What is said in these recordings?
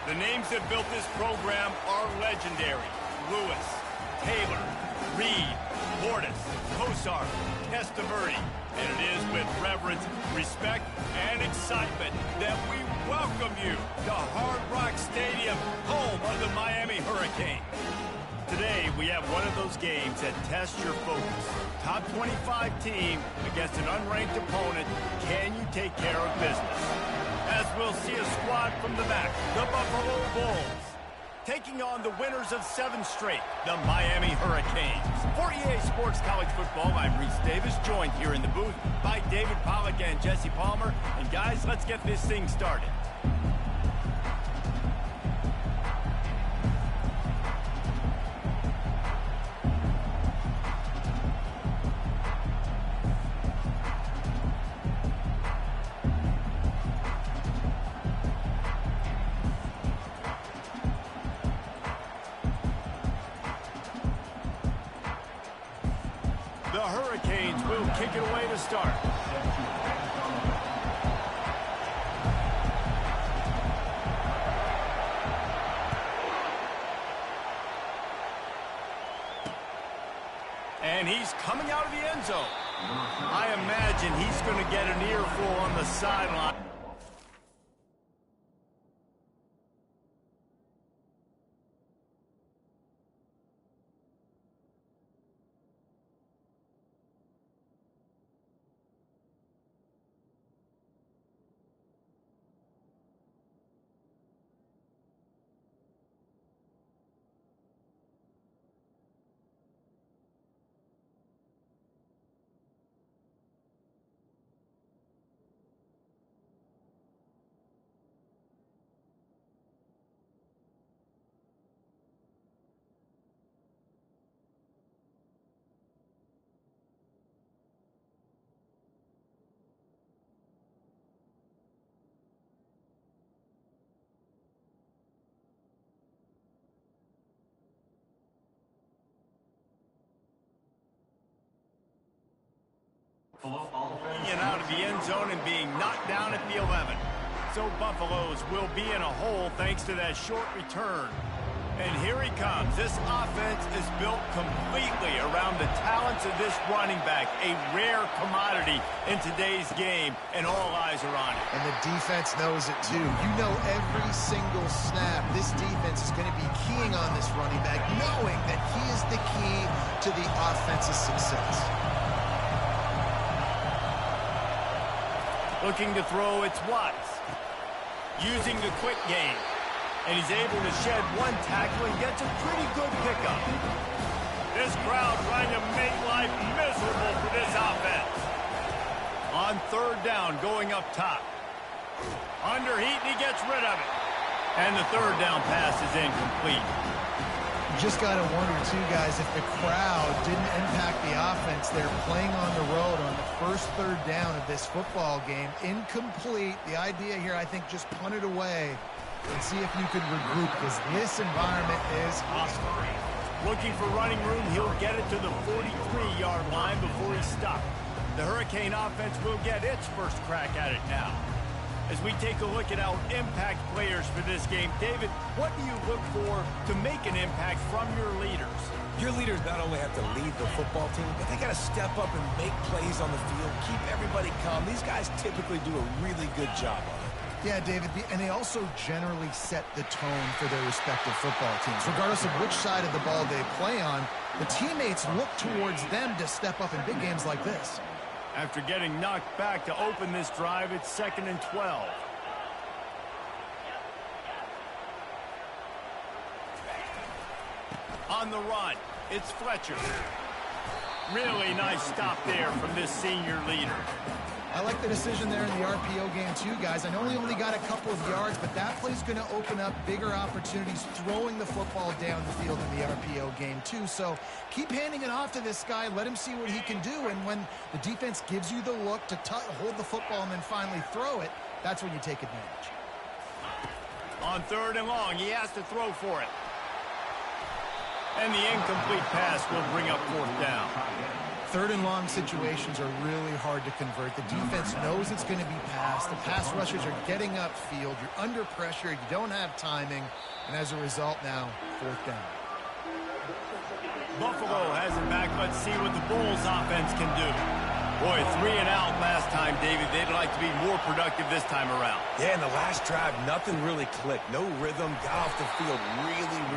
The names that built this program are legendary. Lewis, Taylor, Reed, Mortis, Kosar, Testaverde. And it is with reverence, respect, and excitement that we welcome you to Hard Rock Stadium, home of the Miami Hurricanes. Today, we have one of those games that tests your focus. Top 25 team against an unranked opponent. Can you take care of business? As we'll see a squad from the back, the Buffalo Bulls, taking on the winners of 7 straight, the Miami Hurricanes. For EA Sports College Football, I'm Reese Davis, joined here in the booth by David Pollack and Jesse Palmer. And guys, let's get this thing started. The Hurricanes will kick it away to start. And he's coming out of the end zone. I imagine he's going to get an earful on the sideline. And out of the end zone and being knocked down at the 11. So Buffaloes will be in a hole thanks to that short return. And here he comes. This offense is built completely around the talents of this running back, a rare commodity in today's game, and all eyes are on it. And the defense knows it too. You know every single snap, this defense is going to be keying on this running back, knowing that he is the key to the offense's success. Looking to throw, it's Watts. Using the quick game. And he's able to shed one tackle and gets a pretty good pickup. This crowd trying to make life miserable for this offense. On 3rd down, going up top. Under heat, and he gets rid of it. And the 3rd down pass is incomplete. You just got to wonder, too, guys, if the crowd didn't impact the offense. They're playing on the road on the first 3rd down of this football game. Incomplete. The idea here, I think, just punt it away and see if you can regroup, because this environment is hostile. Looking for running room, he'll get it to the 43-yard line before he's stopped. The Hurricane offense will get its first crack at it now. As we take a look at our impact players for this game, David, what do you look for to make an impact from your leaders? Your leaders not only have to lead the football team, but they got to step up and make plays on the field, keep everybody calm. These guys typically do a really good job on it. Yeah, David, and they also generally set the tone for their respective football teams. Regardless of which side of the ball they play on, the teammates look towards them to step up in big games like this. After getting knocked back to open this drive, it's 2nd and 12. On the run, it's Fletcher. Really nice stop there from this senior leader. I like the decision there in the RPO game too, guys. I know he only got a couple of yards, but that play's going to open up bigger opportunities throwing the football down the field in the RPO game too. So keep handing it off to this guy. Let him see what he can do. And when the defense gives you the look to hold the football and then finally throw it, that's when you take advantage. On 3rd and long, he has to throw for it. And the incomplete pass will bring up 4th down. Third and long situations are really hard to convert. The defense knows it's going to be passed. The pass rushers are getting upfield. You're under pressure. You don't have timing. And as a result now, fourth down. Buffalo has it back. Let's see what the Bulls offense can do. Boy, 3 and out last time, David. They'd like to be more productive this time around. Yeah, in the last drive, nothing really clicked. No rhythm. Got off the field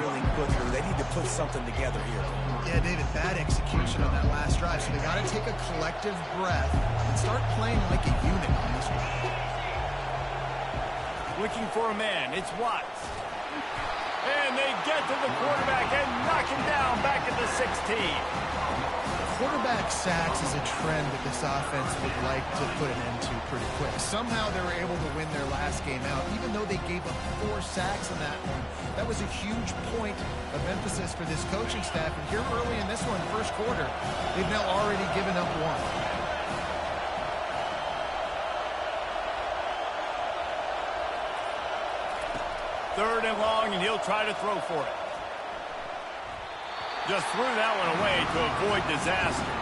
really quickly. They need to put something together here. Yeah, David, bad execution on that last drive. So they got to take a collective breath and start playing like a unit on this one. Looking for a man. It's Watts. And they get to the quarterback and knock him down back at the 16. Quarterback sacks is a trend that this offense would like to put an end to pretty quick. Somehow they were able to win their last game out, even though they gave up 4 sacks in that one. That was a huge point of emphasis for this coaching staff. And here early in this one, first quarter, they've now already given up 1. Third and long, and he'll try to throw for it. Just threw that one away to avoid disaster.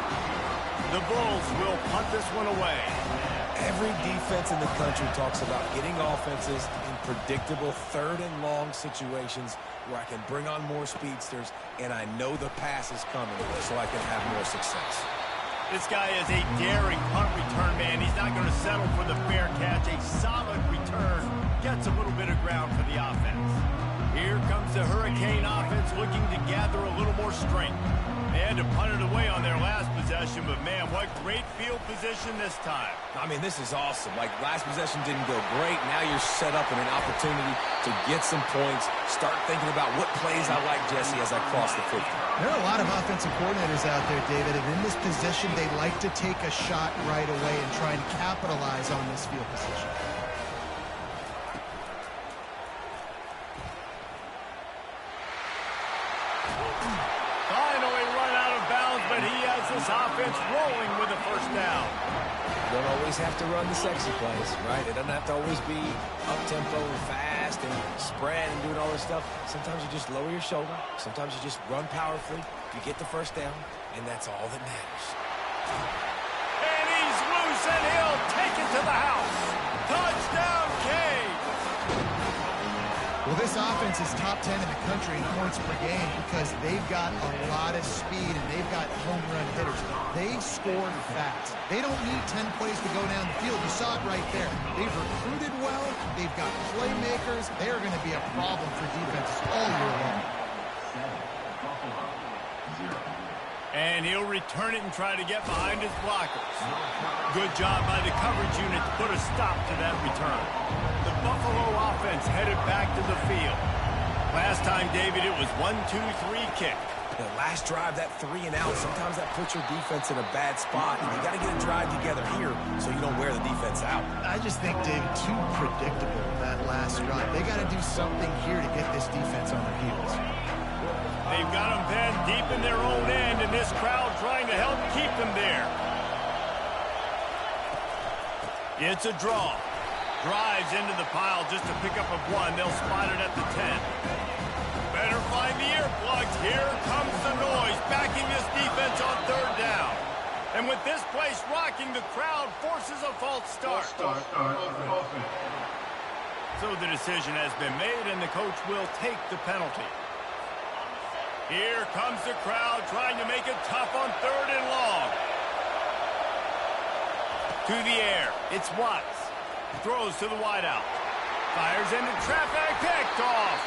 The Bulls will punt this one away. Every defense in the country talks about getting offenses in predictable third and long situations where I can bring on more speedsters and I know the pass is coming so I can have more success. This guy is a daring punt return man. He's not going to settle for the fair catch. A solid return gets a little bit of ground for the offense. Here comes the Hurricane offense looking to gather a little more strength. They had to punt it away on their last possession, but man, what great field position this time. I mean, this is awesome. Like, last possession didn't go great. Now you're set up in an opportunity to get some points. Start thinking about what plays I like, Jesse, as I cross the 50. There are a lot of offensive coordinators out there, David, and in this position, they like to take a shot right away and try and capitalize on this field position. Finally run out of bounds, but he has this offense rolling with a first down. You don't always have to run the sexy plays, right? It doesn't have to always be up-tempo and fast and spread and doing all this stuff. Sometimes you just lower your shoulder. Sometimes you just run powerfully. You get the first down, and that's all that matters. And he's loose, and he'll take it to the house. Touchdown, Cade. Well, this offense is top 10 in the country in points per game because they've got a lot of speed and they've got home run hitters. They score fast. They don't need 10 plays to go down the field. You saw it right there. They've recruited well. They've got playmakers. They are going to be a problem for defenses all year long. And he'll return it and try to get behind his blockers. Good job by the coverage unit to put a stop to that return. The Buffalo offense headed back to the field. Last time, David, it was 1-2-3 kick. The last drive, that 3 and out, sometimes that puts your defense in a bad spot. And you got to get a drive together here so you don't wear the defense out. I just think, David, too predictable, that last drive. They got to do something here to get this defense on their heels. They've got them then deep in their own end, and this crowd trying to help keep them there. It's a draw. Drives into the pile just to pick up a 1. They'll spot it at the 10. Better find the earplugs. Here comes the noise, backing this defense on third down. And with this place rocking, the crowd forces a false start. So the decision has been made, and the coach will take the penalty. Here comes the crowd trying to make it tough on third and long. To the air, it's Watts. Throws to the wideout. Fires into traffic, picked off.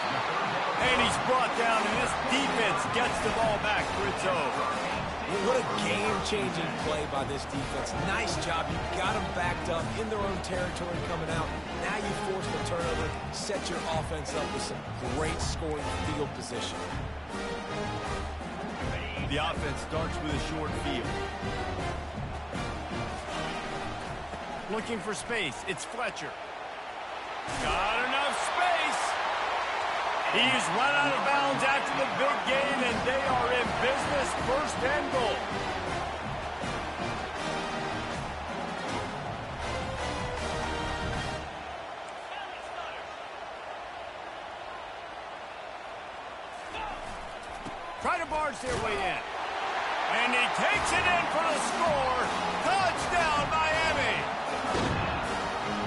And he's brought down, and this defense gets the ball back for its own. What a game-changing play by this defense. Nice job. You got them backed up in their own territory coming out. Now you force the turnover, set your offense up with some great scoring field position. The offense starts with a short field. Looking for space. It's Fletcher. Got enough space. He's run out of bounds after the big game, and they are in business. First and goal. Try to barge their way in. And he takes it in for the score. Touchdown, Miami.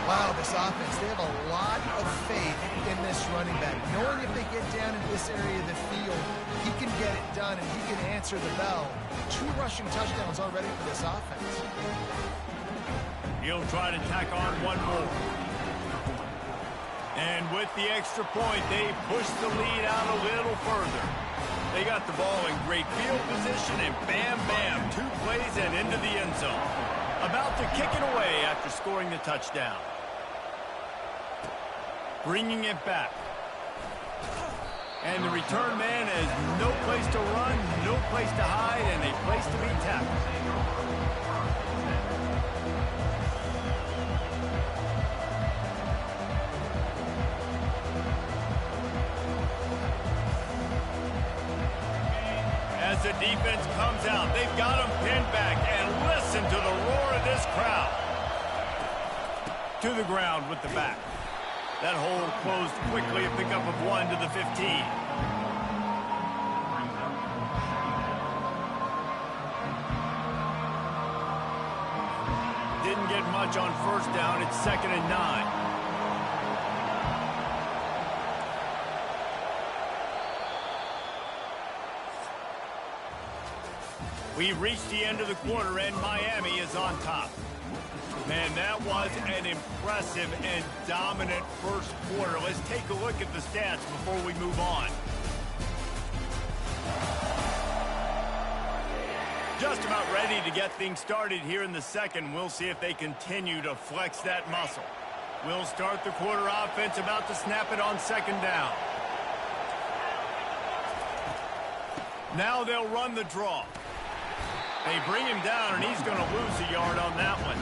Wow, this offense, they have a lot of faith in this running back. Knowing if they get down in this area of the field, he can get it done and he can answer the bell. 2 rushing touchdowns already for this offense. He'll try to tack on one more. And with the extra point, they push the lead out a little further. They got the ball in great field position, and bam, bam, 2 plays and into the end zone. About to kick it away after scoring the touchdown. Bringing it back. And the return man has no place to run, no place to hide, and a place to be tackled. As the defense comes out, they've got him pinned back, and listen to the roar of this crowd. To the ground with the back. That hole closed quickly, a pickup of 1 to the 15. Didn't get much on first down. It's 2nd and 9. We've reached the end of the quarter, and Miami is on top. Man, that was an impressive and dominant first quarter. Let's take a look at the stats before we move on. Just about ready to get things started here in the second. We'll see if they continue to flex that muscle. We'll start the quarter offense, about to snap it on 2nd down. Now they'll run the draw. They bring him down, and he's going to lose a yard on that one.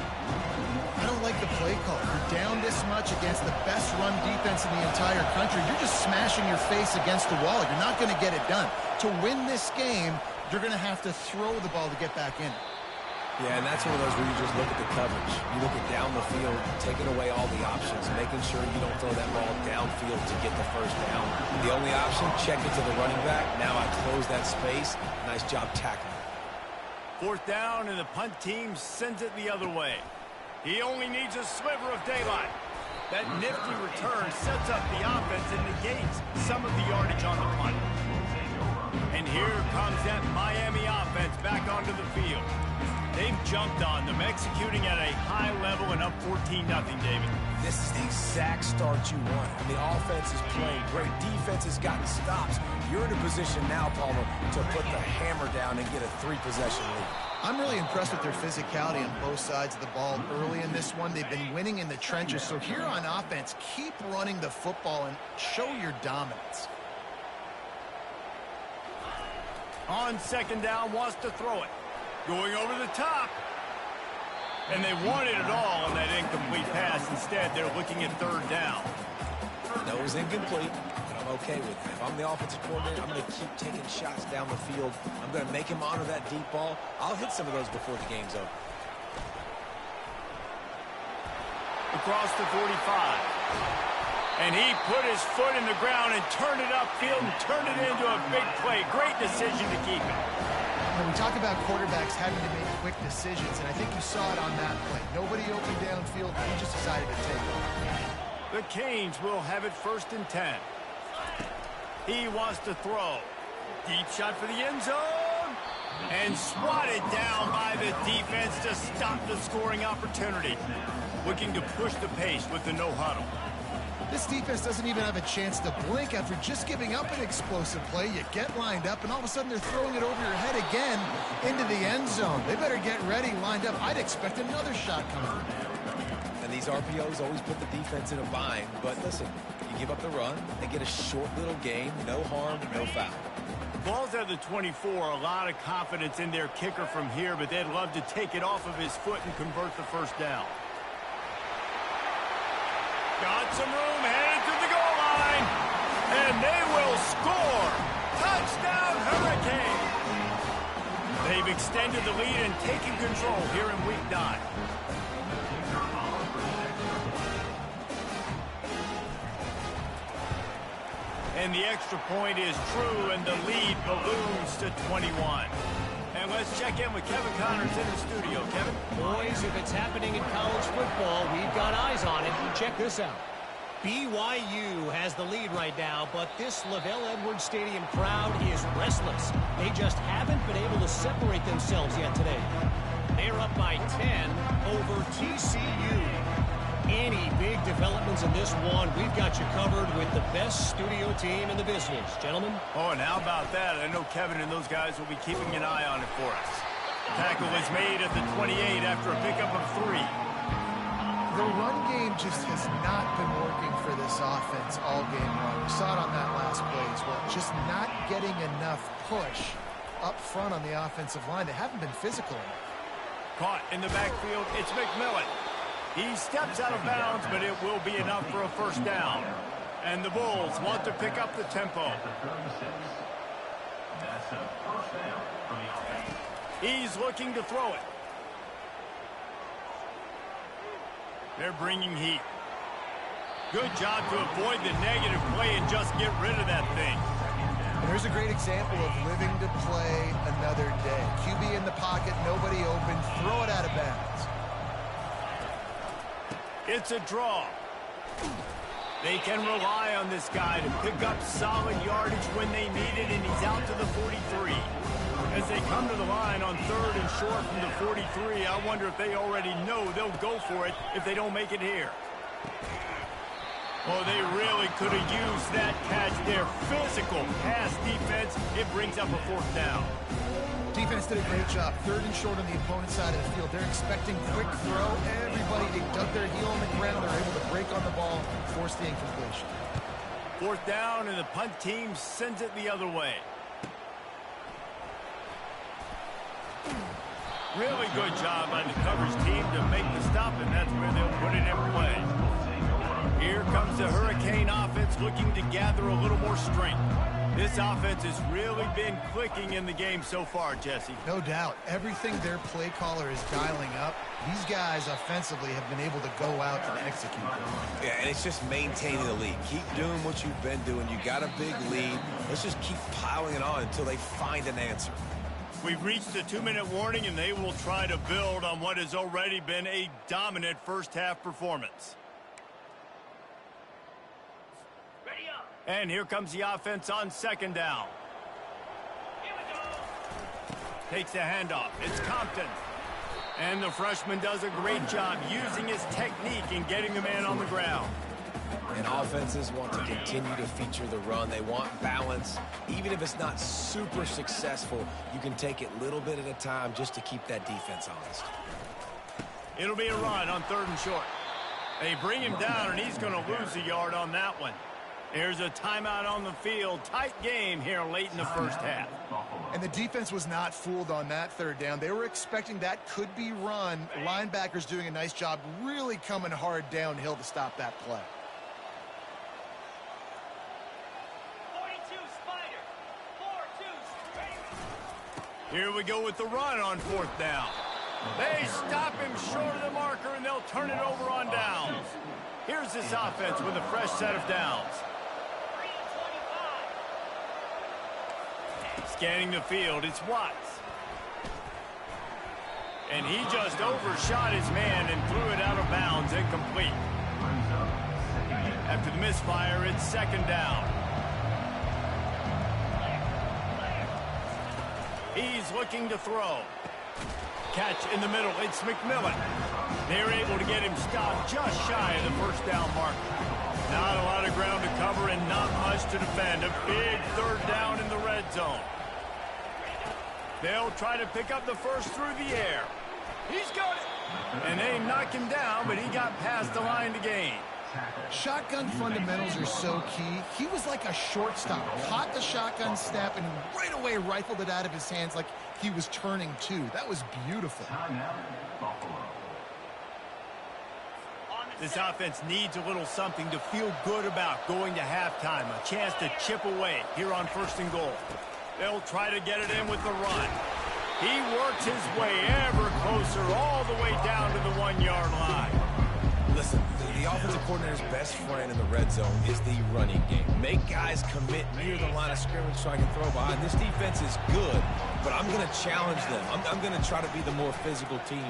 I don't like the play call. You're down this much against the best run defense in the entire country. You're just smashing your face against the wall. You're not going to get it done. To win this game, you're going to have to throw the ball to get back in. Yeah, and that's one of those where you just look at the coverage. You look at down the field, taking away all the options, making sure you don't throw that ball downfield to get the first down. The only option, check it to the running back. Now I close that space. Nice job tackling. 4th down, and the punt team sends it the other way. He only needs a sliver of daylight. That nifty return sets up the offense and negates some of the yardage on the punt. And here comes that Miami offense back onto the field. They've jumped on them, executing at a high level and up 14-0, David. This is the exact start you want. I mean, offense is playing great. Defense has gotten stops. You're in a position now, Palmer, to put the hammer down and get a 3-possession lead. I'm really impressed with their physicality on both sides of the ball early in this one. They've been winning in the trenches. So here on offense, keep running the football and show your dominance. On 2nd down, wants to throw it. Going over the top. And they wanted it all on that incomplete pass. Instead, they're looking at 3rd down. That was incomplete, but I'm okay with it. If I'm the offensive coordinator, I'm going to keep taking shots down the field. I'm going to make him honor that deep ball. I'll hit some of those before the game's over. Across the 45. And he put his foot in the ground and turned it upfield and turned it into a big play. Great decision to keep it. When we talk about quarterbacks having to make quick decisions, and I think you saw it on that play. Nobody open downfield, he just decided to take it. The Canes will have it 1st and 10. He wants to throw. Deep shot for the end zone. And swatted down by the defense to stop the scoring opportunity. Looking to push the pace with the no huddle. This defense doesn't even have a chance to blink after just giving up an explosive play. You get lined up, and all of a sudden they're throwing it over your head again into the end zone. They better get ready, lined up. I'd expect another shot coming. And these RPOs always put the defense in a bind. But listen, you give up the run, they get a short little game, no harm, no foul. Ball's at the 24, a lot of confidence in their kicker from here, but they'd love to take it off of his foot and convert the 1st down. Got some room, headed to the goal line, and they will score. Touchdown, Hurricane. They've extended the lead and taken control here in Week 9. And the extra point is true, and the lead balloons to 21. And And let's check in with Kevin Connors in the studio. Kevin? Boys, if it's happening in college football, we've got eyes on it. Check this out. BYU has the lead right now, but this LaVell Edwards Stadium crowd is restless. They just haven't been able to separate themselves yet today. They're up by 10 over TCU. Any big developments in this one, we've got you covered with the best studio team in the business. Gentlemen? Oh, and how about that? I know Kevin and those guys will be keeping an eye on it for us. Tackle is made at the 28 after a pickup of 3. The run game just has not been working for this offense all game long. We saw it on that last play as well. Just not getting enough push up front on the offensive line. They haven't been physical enough. Caught in the backfield, it's McMillan. He steps out of bounds, but it will be enough for a first down. And the Bulls want to pick up the tempo. He's looking to throw it. They're bringing heat. Good job to avoid the negative play and just get rid of that thing. And there's a great example of living to play another day. QB in the pocket, nobody open, throw it out of bounds. It's a draw. They can rely on this guy to pick up solid yardage when they need it, and he's out to the 43. As they come to the line on 3rd and short from the 43, I wonder if they already know they'll go for it if they don't make it here. Oh, they really could have used that catch there. Physical pass defense. It brings up a 4th down. Defense did a great job. 3rd and short on the opponent's side of the field. They're expecting quick throw. Everybody, they dug their heel on the ground. They're able to break on the ball, force the incompletion. 4th down, and the punt team sends it the other way. Really good job by the coverage team to make the stop, and that's where they'll put it in play. Here comes the Hurricane offense looking to gather a little more strength. This offense has really been clicking in the game so far, Jesse. No doubt. Everything their play caller is dialing up, these guys offensively have been able to go out and execute. Yeah, and it's just maintaining the lead. Keep doing what you've been doing. You got a big lead. Let's just keep piling it on until they find an answer. We've reached the 2-minute warning, and they will try to build on what has already been a dominant first-half performance. And here comes the offense on 2nd down. Here we go. Takes the handoff. It's Compton. And the freshman does a great job using his technique and getting the man on the ground. And offenses want to continue to feature the run. They want balance. Even if it's not super successful, you can take it little bit at a time just to keep that defense honest. It'll be a run on 3rd and short. They bring him down, and he's going to lose a yard on that one. There's a timeout on the field. Tight game here late in the first half. And the defense was not fooled on that 3rd down. They were expecting that could be run. Linebackers doing a nice job really coming hard downhill to stop that play. 42 Spider. 4-2 Here we go with the run on 4th down. They stop him short of the marker, and they'll turn it over on downs. Here's this offense with a fresh set of downs. Scanning the field, it's Watts. And he just overshot his man and threw it out of bounds, incomplete. After the misfire, it's 2nd down. He's looking to throw. Catch in the middle, it's McMillan. They're able to get him stopped just shy of the 1st down marker. Not a lot of ground to cover and not much to defend. A big 3rd down in the red zone. They'll try to pick up the first through the air. He's got it. And they knock him down, but he got past the line to gain. Shotgun fundamentals are so key. He was like a shortstop. Caught the shotgun snap and right away rifled it out of his hands like he was turning too. That was beautiful. This offense needs a little something to feel good about going to halftime. A chance to chip away here on 1st and goal. They'll try to get it in with the run. He works his way ever closer all the way down to the 1-yard line. Listen, the offensive coordinator's best friend in the red zone is the running game. Make guys commit near the line of scrimmage so I can throw behind. This defense is good, but I'm going to challenge them. I'm going to try to be the more physical team.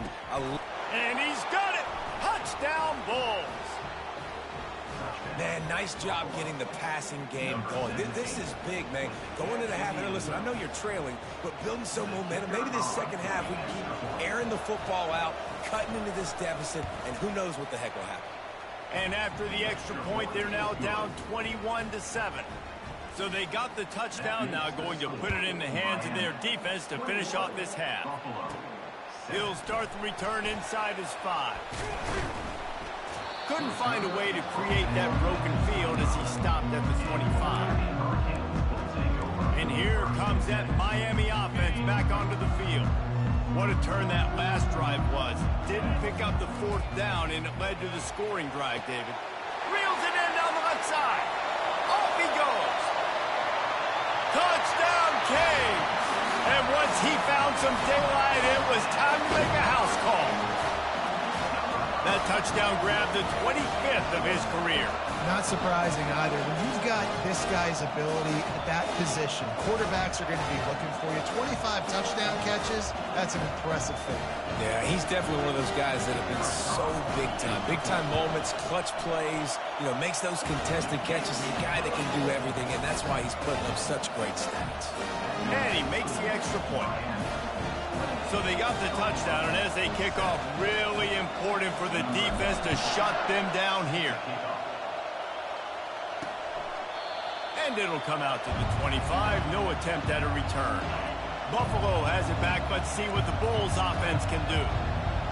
And he's got it. Touchdown, Bulls. Man, nice job getting the passing game going. This is big, man. Going into the half, and listen, I know you're trailing, but building some momentum. Maybe this second half we can keep airing the football out, cutting into this deficit, and who knows what the heck will happen. And after the extra point, they're now down 21-7. So they got the touchdown, now going to put it in the hands of their defense to finish off this half. He'll start the return inside his 5. Couldn't find a way to create that broken field as he stopped at the 25. And here comes that Miami offense back onto the field. What a turn that last drive was. Didn't pick up the 4th down, and it led to the scoring drive, David. Reels it in down the left side. Off he goes. Touchdown, Cade. And once he found some daylight, it was time to make a house call. That touchdown grabbed the 25th of his career. Not surprising either. When you've got this guy's ability at that position, quarterbacks are going to be looking for you. 25 touchdown catches, that's an impressive thing. Yeah, he's definitely one of those guys that have been so big time. Big time moments, clutch plays, makes those contested catches. He's a guy that can do everything, and that's why he's putting up such great stats. And he makes the extra point. So they got the touchdown, and as they kick off, really important for the defense to shut them down here. And it'll come out to the 25. No attempt at a return. Buffalo has it back. Let's see what the Bulls offense can do.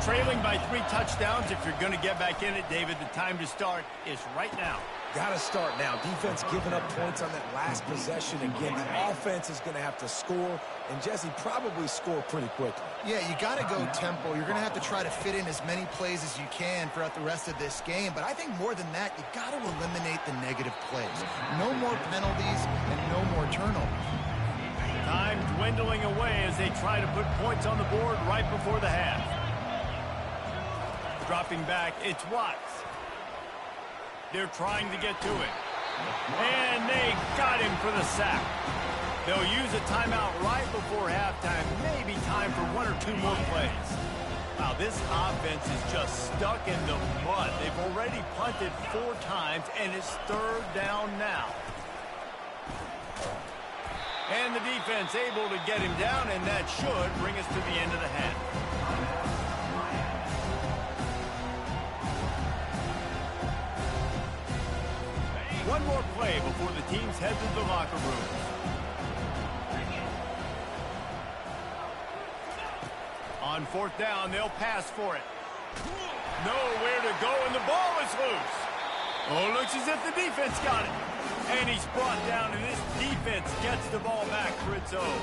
Trailing by 3 touchdowns. If you're going to get back in it, David, the time to start is right now. Got to start now. Defense giving up points on that last possession again. The offense is going to have to score, and Jesse probably score pretty quickly. Yeah, you got to go tempo. You're going to have to try to fit in as many plays as you can throughout the rest of this game. But I think more than that, you got to eliminate the negative plays. No more penalties and no more turnovers. Time dwindling away as they try to put points on the board right before the half. Dropping back, it's Watts. They're trying to get to it. And they got him for the sack. They'll use a timeout right before halftime. Maybe time for 1 or 2 more plays. Wow, this offense is just stuck in the mud. They've already punted 4 times, and it's 3rd down now. And the defense able to get him down, and that should bring us to the end of the half. One more play before the teams head to the locker room. On 4th down, they'll pass for it. Nowhere to go, and the ball is loose. Oh, looks as if the defense got it. And he's brought down, and this defense gets the ball back for its own.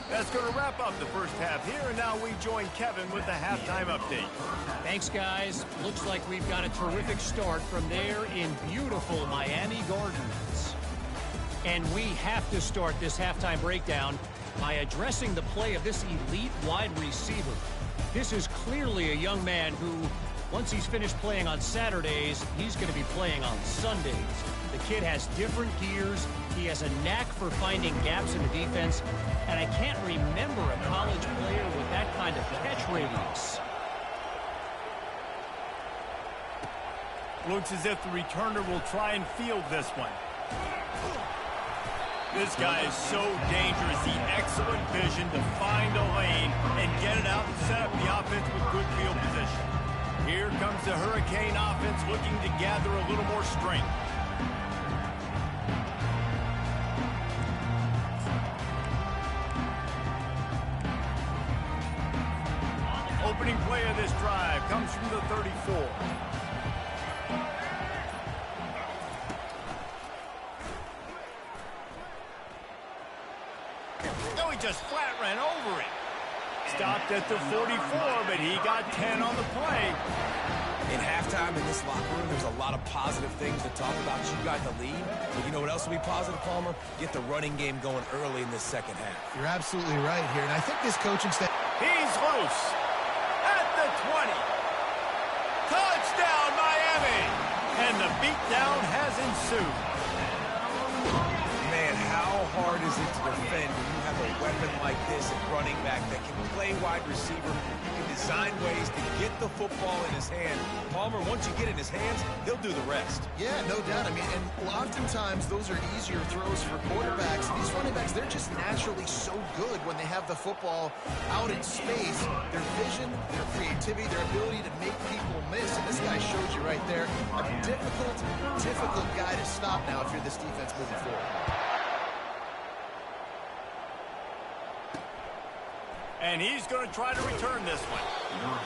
That's going to wrap up the first half here, and now we join Kevin with the halftime update. Thanks, guys. Looks like we've got a terrific start from there in beautiful Miami Gardens. And we have to start this halftime breakdown by addressing the play of this elite wide receiver. This is clearly a young man who, once he's finished playing on Saturdays, he's going to be playing on Sundays. The kid has different gears. He has a knack for finding gaps in the defense. And I can't remember a college player with that kind of catch radius. Looks as if the returner will try and field this one. This guy is so dangerous. The excellent vision to find a lane and get it out and set up the offense with good field position. Here comes the Hurricane offense looking to gather a little more strength. Opening play of this drive comes from the 34. No, he just flat ran over it. Stopped at the 44, but he got 10 on the play. In halftime in this locker room, there's a lot of positive things to talk about. You got the lead, but you know what else will be positive, Palmer? Get the running game going early in this second half. You're absolutely right here, and I think this coaching staff... He's loose at the 20. And the beatdown has ensued. Man, how hard is it to defend when you have a weapon like this at running back that can play wide receiver? You can design ways to get the football in his hand. Palmer, once you get it in his hands, he'll do the rest. Yeah, no doubt. I mean, and oftentimes those are easier throws for quarterbacks. These running backs, they're just naturally so good when they have the football out in space. Their vision, their creativity, their ability to make people miss. And this guy shows you right there, a difficult guy to stop now if you're this defense moving forward. And he's going to try to return this one.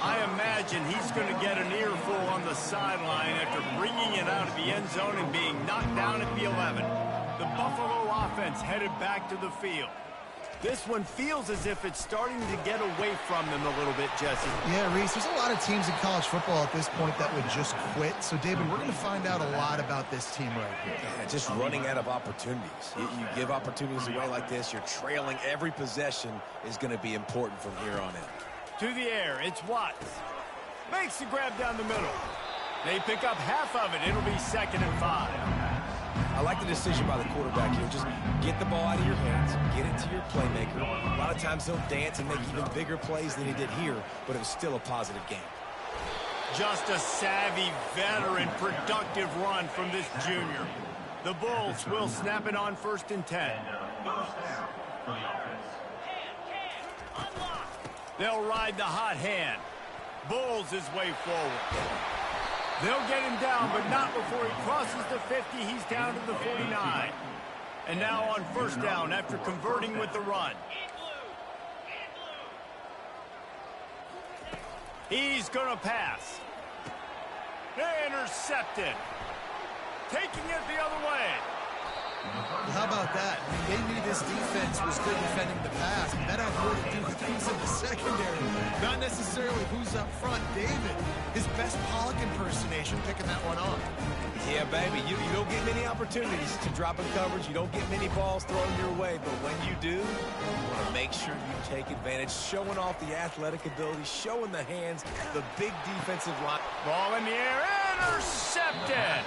I imagine he's going to get an earful on the sideline after bringing it out of the end zone and being knocked down at the 11. The Buffalo offense headed back to the field. This one feels as if it's starting to get away from them a little bit, Jesse. Yeah, Reese, there's a lot of teams in college football at this point that would just quit. So, David, we're going to find out a lot about this team right here. Yeah, just running out of opportunities. You give opportunities away like this, you're trailing. Every possession is going to be important from here on in. To the air, it's Watts. Makes the grab down the middle. They pick up half of it. It'll be 2nd and 5. I like the decision by the quarterback here. Just get the ball out of your hands, get it to your playmaker. A lot of times he'll dance and make even bigger plays than he did here, but it was still a positive game. Just a savvy, veteran, productive run from this junior. The Bulls will snap it on 1st and 10. They'll ride the hot hand. Bulls his way forward. They'll get him down, but not before he crosses the 50. He's down to the 49. And now on 1st down after converting with the run. He's going to pass. Intercepted. Taking it the other way. Well, how about that? I mean, they knew this defense was good defending the pass, but that had more to do with who's in the secondary, not necessarily who's up front. David, his best Pollock impersonation, picking that one off. Yeah, baby, you don't get many opportunities to drop in coverage. You don't get many balls thrown your way, but when you do, you want to make sure you take advantage, showing off the athletic ability, showing the hands, the big defensive line. Ball in the air, intercepted.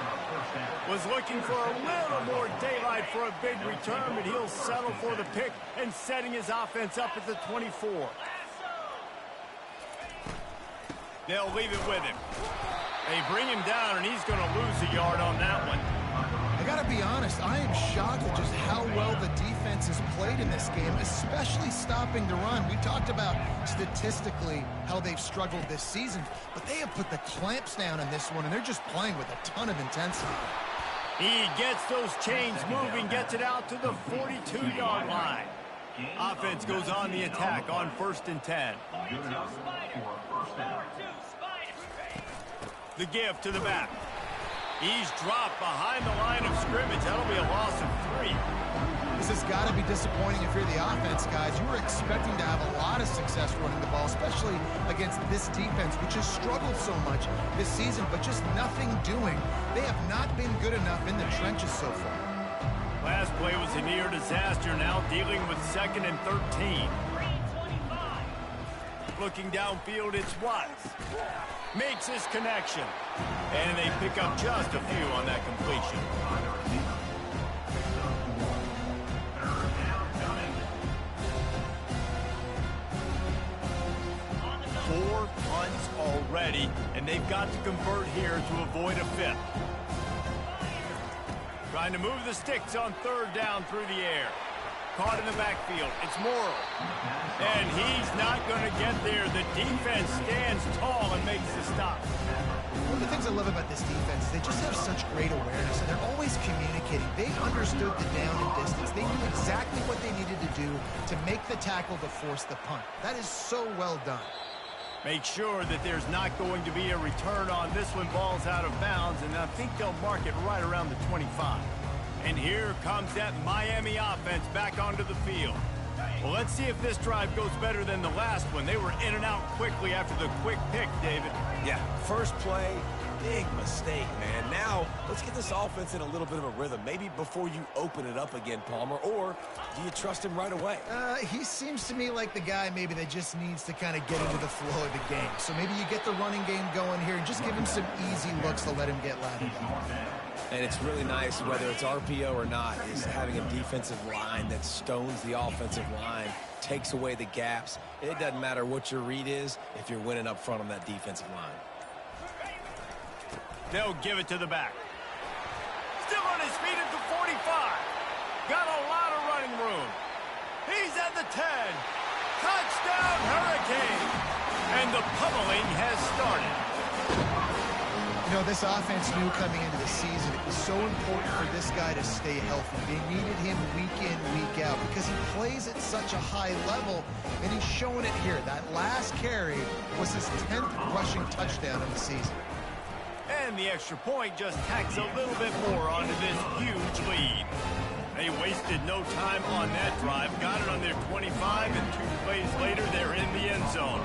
Was looking for a little more daylight for a big return, but he'll settle for the pick and setting his offense up at the 24. They'll leave it with him. They bring him down, and he's going to lose a yard on that one. I got to be honest, I am shocked at just how well the defense has played in this game, especially stopping the run. We talked about statistically how they've struggled this season, but they have put the clamps down in this one, and they're just playing with a ton of intensity. He gets those chains moving, gets it out to the 42-yard line. Offense goes on the attack on 1st and 10. The give to the back. He's dropped behind the line of scrimmage. That'll be a loss of 3. This has got to be disappointing if you're the offense, guys. You were expecting to have a lot of success running the ball, especially against this defense, which has struggled so much this season, but just nothing doing. They have not been good enough in the trenches so far. Last play was a near disaster, now dealing with 2nd and 13. Looking downfield, it's Watts. Makes his connection. And they pick up just a few on that completion. Four punts already, and they've got to convert here to avoid a 5th. Trying to move the sticks on 3rd down through the air. Caught in the backfield. It's Morrill. And he's not going to get there. The defense stands tall and makes the stop. One of the things I love about this defense is they just have such great awareness, and they're always communicating. They understood the down and distance. They knew exactly what they needed to do to make the tackle to force the punt. That is so well done. Make sure that there's not going to be a return on this one. Ball's out of bounds, and I think they'll mark it right around the 25. And here comes that Miami offense back onto the field. Well, let's see if this drive goes better than the last one. They were in and out quickly after the quick pick, David. Yeah, first play, Big mistake, man. Now, let's get this offense in a little bit of a rhythm. Maybe before you open it up again, Palmer, or do you trust him right away? He seems to me like the guy maybe that just needs to kind of get into the flow of the game. So maybe you get the running game going here and just give him some easy looks to let him get lathered up. And it's really nice, whether it's RPO or not, is having a defensive line that stones the offensive line, takes away the gaps. It doesn't matter what your read is if you're winning up front on that defensive line. They'll give it to the back. Still on his feet at the 45. Got a lot of running room. He's at the 10. Touchdown, Hurricane. And the pummeling has started. You know, this offense knew coming into the season it was so important for this guy to stay healthy. They needed him week in, week out because he plays at such a high level, and he's showing it here. That last carry was his 10th rushing touchdown of the season. And the extra point just tacks a little bit more onto this huge lead. They wasted no time on that drive. Got it on their 25, and 2 plays later, they're in the end zone.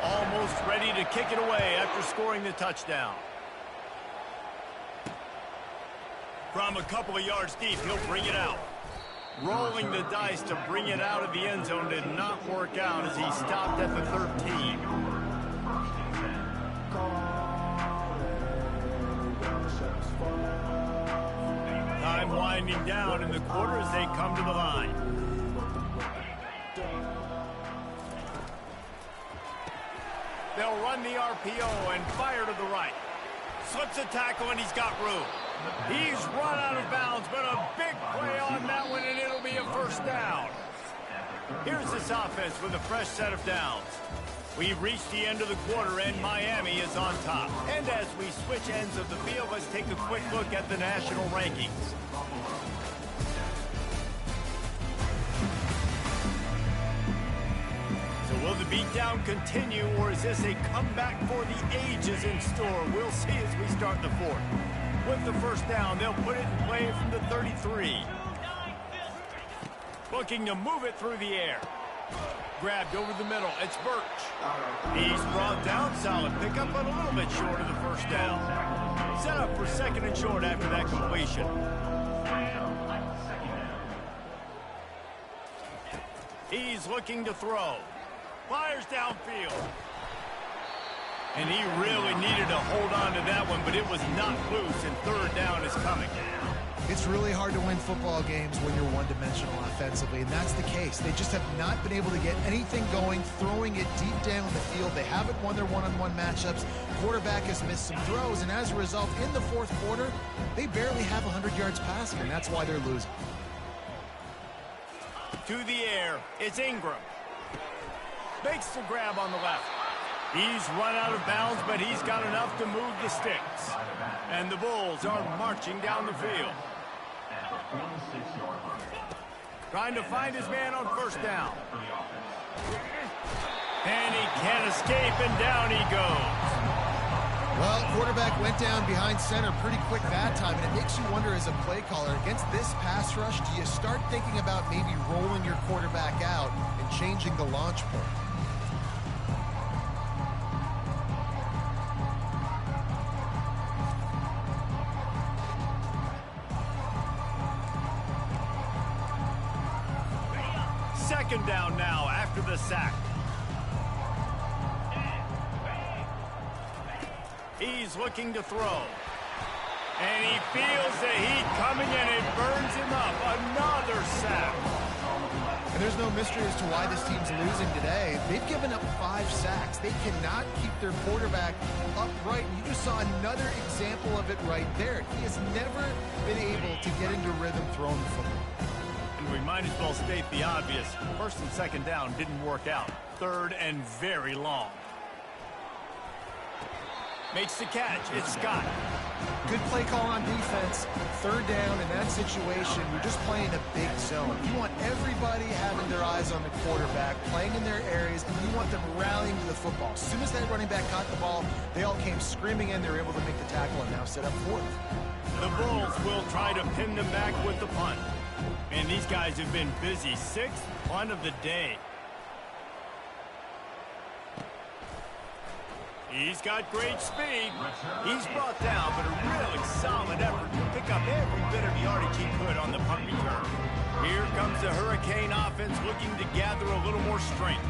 Almost ready to kick it away after scoring the touchdown. From a couple of yards deep, he'll bring it out. Rolling the dice to bring it out of the end zone did not work out as he stopped at the 13. Time winding down in the quarter as they come to the line. They'll run the RPO and fire to the right. Slips a tackle and he's got room. He's run out of bounds, but a big play on that one, and it'll be a first down. Here's this offense with a fresh set of downs. We've reached the end of the quarter, and Miami is on top. And as we switch ends of the field, let's take a quick look at the national rankings. So will the beatdown continue, or is this a comeback for the ages in store? We'll see as we start the fourth. With the first down, they'll put it in play from the 33. Looking to move it through the air. Grabbed over the middle. It's Birch. He's brought down. Solid pickup, but a little bit short of the first down. Set up for second and short after that completion. He's looking to throw. Fires downfield. And he really needed to hold on to that one, but it was not loose, and third down is coming. It's really hard to win football games when you're one-dimensional offensively, and that's the case. They just have not been able to get anything going, throwing it deep down the field. They haven't won their one-on-one matchups. Quarterback has missed some throws, and as a result, in the fourth quarter, they barely have 100 yards passing, and that's why they're losing. To the air, it's Ingram. Makes the grab on the left. He's run out of bounds, but he's got enough to move the sticks. And the Bulls are marching down the field. Trying to find his man on first down. And he can't escape, and down he goes. Well, quarterback went down behind center pretty quick that time, and it makes you wonder as a play caller, against this pass rush, do you start thinking about maybe rolling your quarterback out and changing the launch point? Second down now after the sack. He's looking to throw. And he feels the heat coming, and it burns him up. Another sack. And there's no mystery as to why this team's losing today. They've given up 5 sacks. They cannot keep their quarterback upright. You just saw another example of it right there. He has never been able to get into rhythm throwing the football. We might as well state the obvious. First and second down didn't work out. Third and very long. Makes the catch. It's Scott. Good play call on defense. Third down in that situation, you're just playing a big zone. You want everybody having their eyes on the quarterback, playing in their areas, and you want them rallying to the football. As soon as that running back caught the ball, they all came screaming in. They were able to make the tackle and now set up fourth. The Bulls will try to pin them back with the punt. And these guys have been busy. 6th punt of the day. He's got great speed. He's brought down, but a really solid effort to pick up every bit of yardage he could on the punt return. Here comes the Hurricane offense looking to gather a little more strength.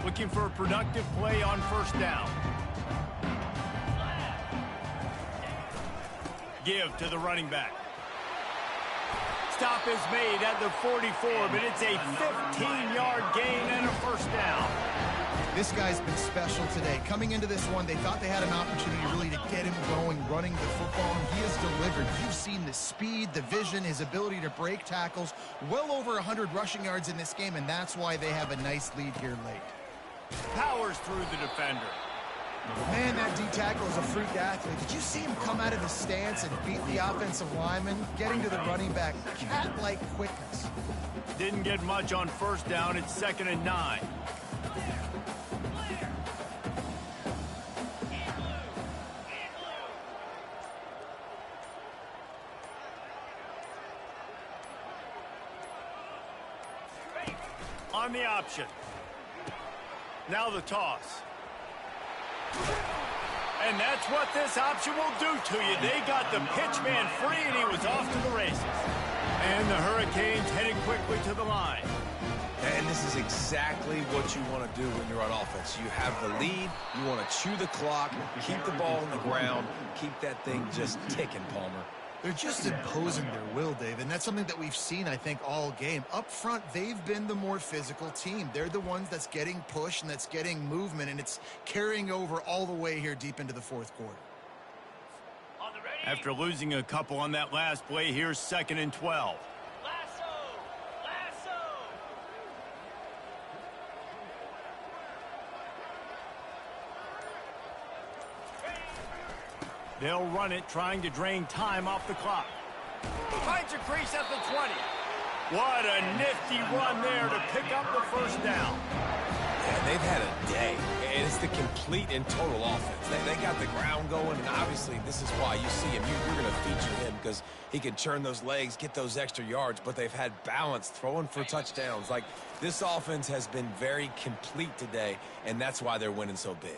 Looking for a productive play on first down. Give to the running back. Stop is made at the 44, but it's a 15-yard gain and a first down. This guy's been special today. Coming into this one, they thought they had an opportunity really to get him going, running the football, and he has delivered. You've seen the speed, the vision, his ability to break tackles. Well over 100 rushing yards in this game, and that's why they have a nice lead here late. Powers through the defender. Man, that D-tackle is a freak athlete. Did you see him come out of the stance and beat the offensive lineman, getting to the running back? Cat-like quickness. Didn't get much on first down. It's 2nd and 9. On the option. Now the toss. And that's what this option will do to you. They got the pitch man free, and he was off to the races. And the Hurricanes headed quickly to the line. And this is exactly what you want to do when you're on offense. You have the lead. You want to chew the clock, keep the ball on the ground, keep that thing just ticking, Palmer. They're just imposing their will, Dave, and that's something that we've seen, I think, all game. Up front, they've been the more physical team. They're the ones that's getting pushed and that's getting movement, and it's carrying over all the way here deep into the fourth quarter. After losing a couple on that last play, here's 2nd and 12. They'll run it, trying to drain time off the clock. Finds a crease at the 20. What a nifty run there to pick up the first down. Yeah, they've had a day, and it's the complete and total offense. They got the ground going, and obviously this is why you see him. You're going to feature him because he can churn those legs, get those extra yards, but they've had balance, throwing for touchdowns. Like, this offense has been very complete today, and that's why they're winning so big.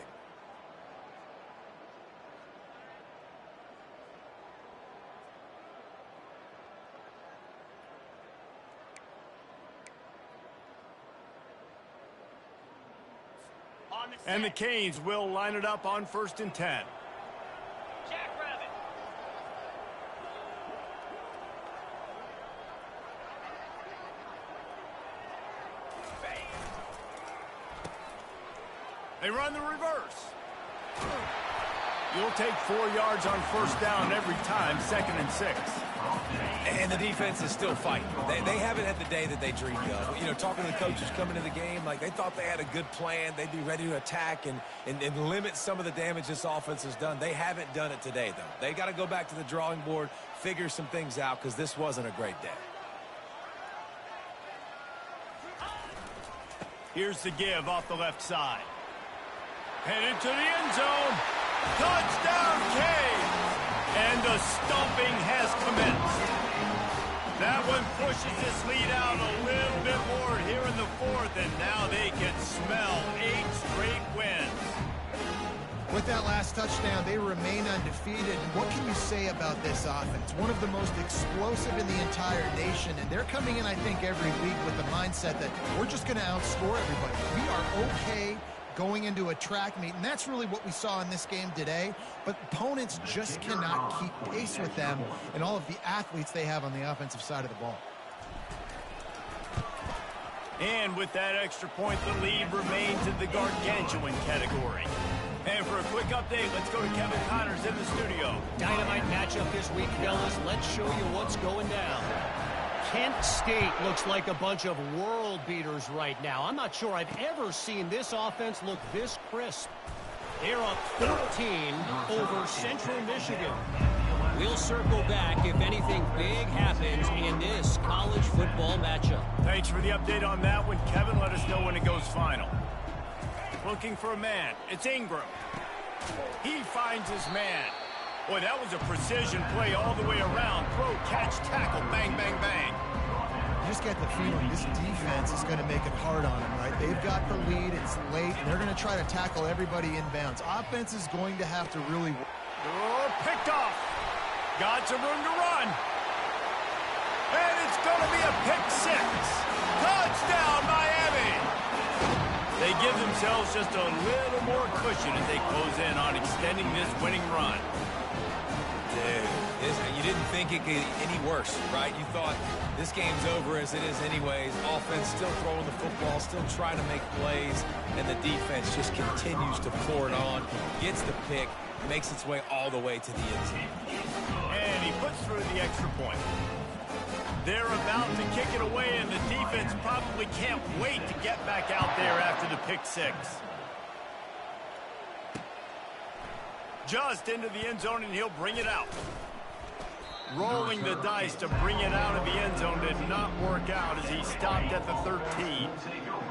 And the Canes will line it up on 1st and 10. They run the reverse. You'll take 4 yards on first down every time, 2nd and 6. And the defense is still fighting. They haven't had the day that they dreamed of. You know, talking to the coaches coming into the game, like they thought they had a good plan. They'd be ready to attack and limit some of the damage this offense has done. They haven't done it today, though. They got to go back to the drawing board, figure some things out, because this wasn't a great day. Here's the give off the left side. Headed to the end zone. Touchdown, Canes! And the stomping has commenced. That one pushes this lead out a little bit more here in the 4th, and now they can smell 8 straight wins. With that last touchdown, they remain undefeated. What can you say about this offense? One of the most explosive in the entire nation, and they're coming in, I think, every week with the mindset that we're just going to outscore everybody. We are okay going into a track meet, and that's really what we saw in this game today. But opponents just cannot keep pace with them and all of the athletes they have on the offensive side of the ball. And with that extra point, the lead remains in the gargantuan category. And for a quick update, let's go to Kevin Connors in the studio. Dynamite matchup this week, fellas. Let's show you what's going down. Kent State looks like a bunch of world beaters right now. I'm not sure I've ever seen this offense look this crisp. They're up 14 over Central Michigan. We'll circle back if anything big happens in this college football matchup. Thanks for the update on that one, Kevin. Let us know when it goes final. Looking for a man. It's Ingram. He finds his man. Boy, that was a precision play all the way around. Throw, catch, tackle, bang, bang, bang. You just get the feeling this defense is going to make it hard on them, right? They've got the lead. It's late, and they're going to try to tackle everybody inbounds. Offense is going to have to really... Oh, picked off. Got some room to run. And it's going to be a pick six. Touchdown, Miami. They give themselves just a little more cushion as they close in on extending this winning run. Dude, you didn't think it could get any worse, right? You thought this game's over as it is anyways. Offense still throwing the football, still trying to make plays, and the defense just continues to pour it on, gets the pick, makes its way all the way to the end zone. And he puts through the extra point. They're about to kick it away, and the defense probably can't wait to get back out there after the pick six. Just into the end zone, and he'll bring it out. Rolling the dice to bring it out of the end zone did not work out as he stopped at the 13.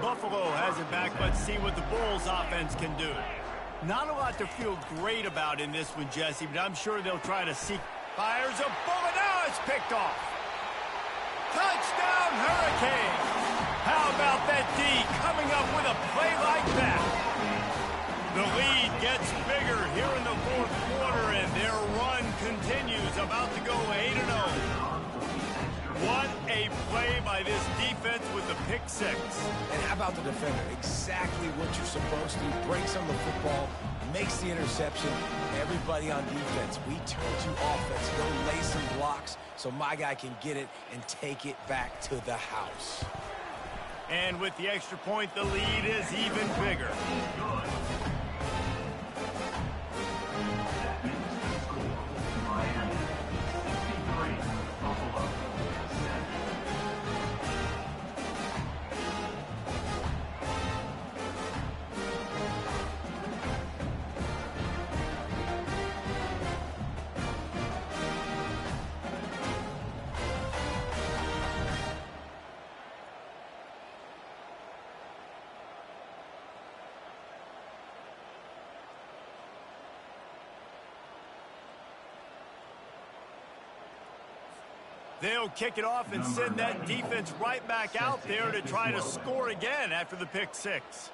Buffalo has it back. Let's see what the Bulls offense can do. Not a lot to feel great about in this one, Jesse, but I'm sure they'll try to seek. Fires a bullet. Now it's picked off. Touchdown, Hurricane! How about that D coming up with a play like that? The lead gets bigger here in the fourth quarter, and their run continues, about to go 8-0. What a play by this defense with the pick six. And how about the defender? Exactly what you're supposed to. Breaks on the football, makes the interception. Everybody on defense, we turn to offense. Go lay some blocks so my guy can get it and take it back to the house. And with the extra point, the lead is even bigger. They'll kick it off and send that defense right back out there to try to score again after the pick six.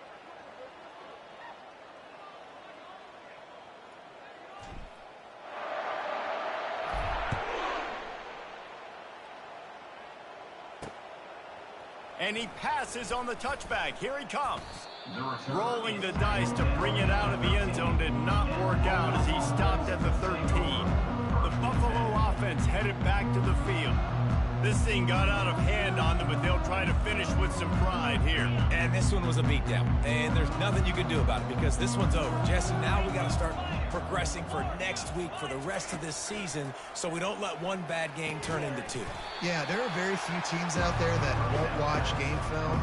And he passes on the touchback. Here he comes. Rolling the dice to bring it out of the end zone did not work out as he stopped at the 13. The Buffalo offense headed back to the field. This thing got out of hand on them, but they'll try to finish with some pride here. And this one was a beatdown, and there's nothing you can do about it because this one's over. Jesse, now we got to start progressing for next week, for the rest of this season, so we don't let one bad game turn into two. Yeah, there are very few teams out there that won't watch game film,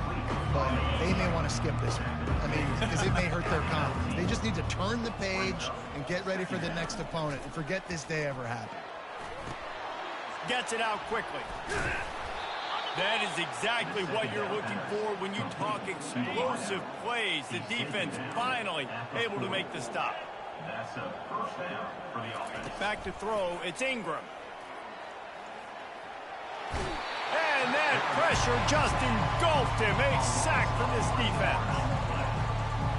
but they may want to skip this one. I mean, because it may hurt their confidence. They just need to turn the page and get ready for the next opponent and forget this day ever happened. Gets it out quickly. That is exactly what you're looking for when you talk explosive plays. The defense finally able to make the stop. That's a first down for the offense. Back to throw. It's Ingram. And that pressure just engulfed him. A sack for this defense.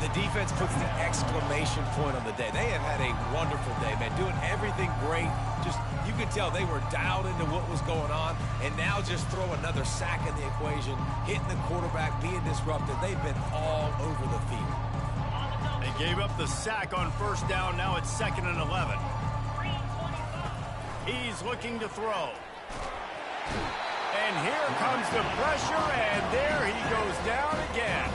The defense puts the exclamation point on the day. They have had a wonderful day, man. Doing everything great. Just, you could tell they were dialed into what was going on. And now just throw another sack in the equation. Hitting the quarterback, being disrupted. They've been all over the field. They gave up the sack on first down. Now it's 2nd and 11. He's looking to throw. And here comes the pressure, and there he goes down again.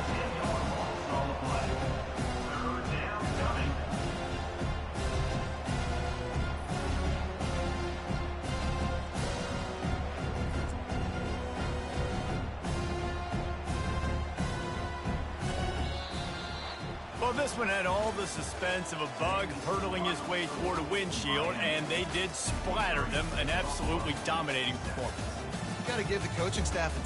Well, this one had all the suspense of a bug hurtling his way toward a windshield, and they did splatter them. An absolutely dominating performance. Got to give the coaching staff a